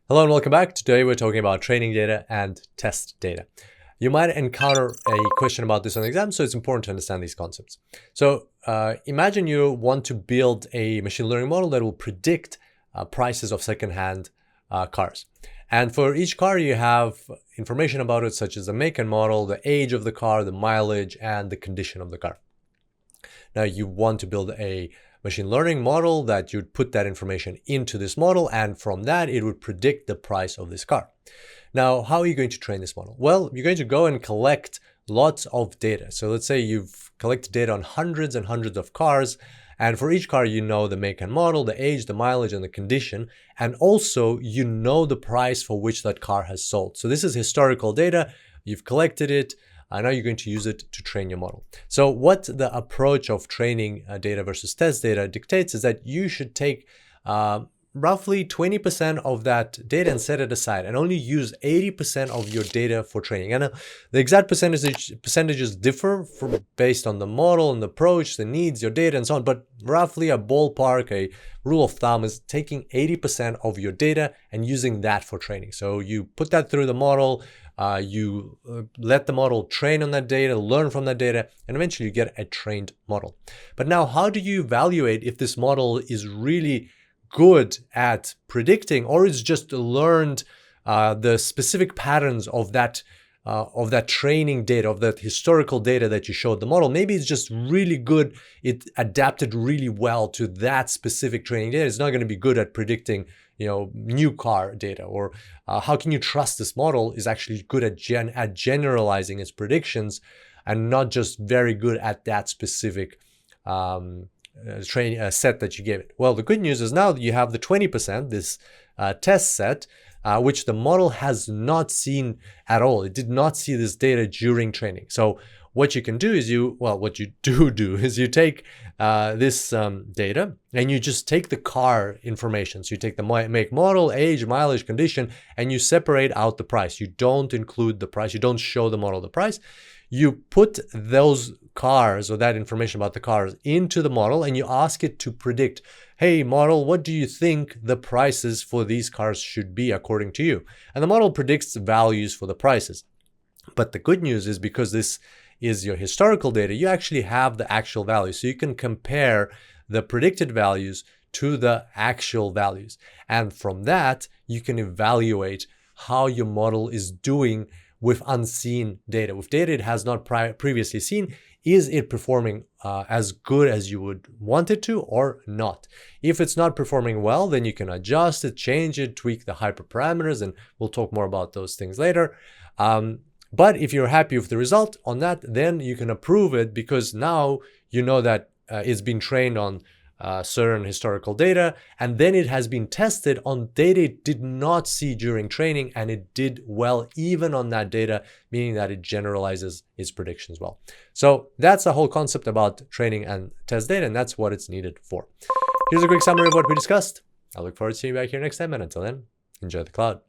Hello and welcome back. Today we're talking about training data and test data. You might encounter a question about this on the exam, so it's important to understand these concepts. So imagine you want to build a machine learning model that will predict prices of secondhand cars. And for each car, you have information about it, such as the make and model, the age of the car, the mileage, and the condition of the car. Now you want to build a machine learning model that you'd put that information into this model, and from that it would predict the price of this car. Now, how are you going to train this model? Well, you're going to go and collect lots of data. So let's say you've collected data on hundreds and hundreds of cars, and for each car you know the make and model, the age, the mileage, and the condition, and also you know the price for which that car has sold. So this is historical data. You've collected it. Now you're going to use it to train your model. So what the approach of training data versus test data dictates is that you should take roughly 20% of that data and set it aside, and only use 80% of your data for training. And the exact percentages differ based on the model and the approach, the needs, your data, and so on. But roughly a ballpark, a rule of thumb is taking 80% of your data and using that for training. So you put that through the model, you let the model train on that data, learn from that data, and eventually you get a trained model. But now, how do you evaluate if this model is really good at predicting, or it's just learned the specific patterns of that training data, of that historical data that you showed the model? Maybe it's just really good. It adapted really well to that specific training data. It's not going to be good at predicting, new car data. Or how can you trust this model is actually good at generalizing its predictions, and not just very good at that specific training set that you gave it? Well, the good news is now that you have the 20%, this test set, which the model has not seen at all. It did not see this data during training. So what you can do is what you do is you take this data and you just take the car information. So you take the make, model, age, mileage, condition, and you separate out the price. You don't include the price. You don't show the model the price. You put those cars, or that information about the cars, into the model, and you ask it to predict, hey model, what do you think the prices for these cars should be according to you? And the model predicts values for the prices. But the good news is, because this is your historical data, you actually have the actual values. So you can compare the predicted values to the actual values. And from that, you can evaluate how your model is doing with unseen data. With data it has not previously seen, is it performing as good as you would want it to, or not? If it's not performing well, then you can adjust it, change it, tweak the hyperparameters, and we'll talk more about those things later. But if you're happy with the result on that, then you can approve it, because now you know that it's been trained on certain historical data, and then it has been tested on data it did not see during training, and it did well even on that data, meaning that it generalizes its predictions well. So that's the whole concept about training and test data, and that's what it's needed for. Here's a quick summary of what we discussed. I look forward to seeing you back here next time, and until then, enjoy the cloud.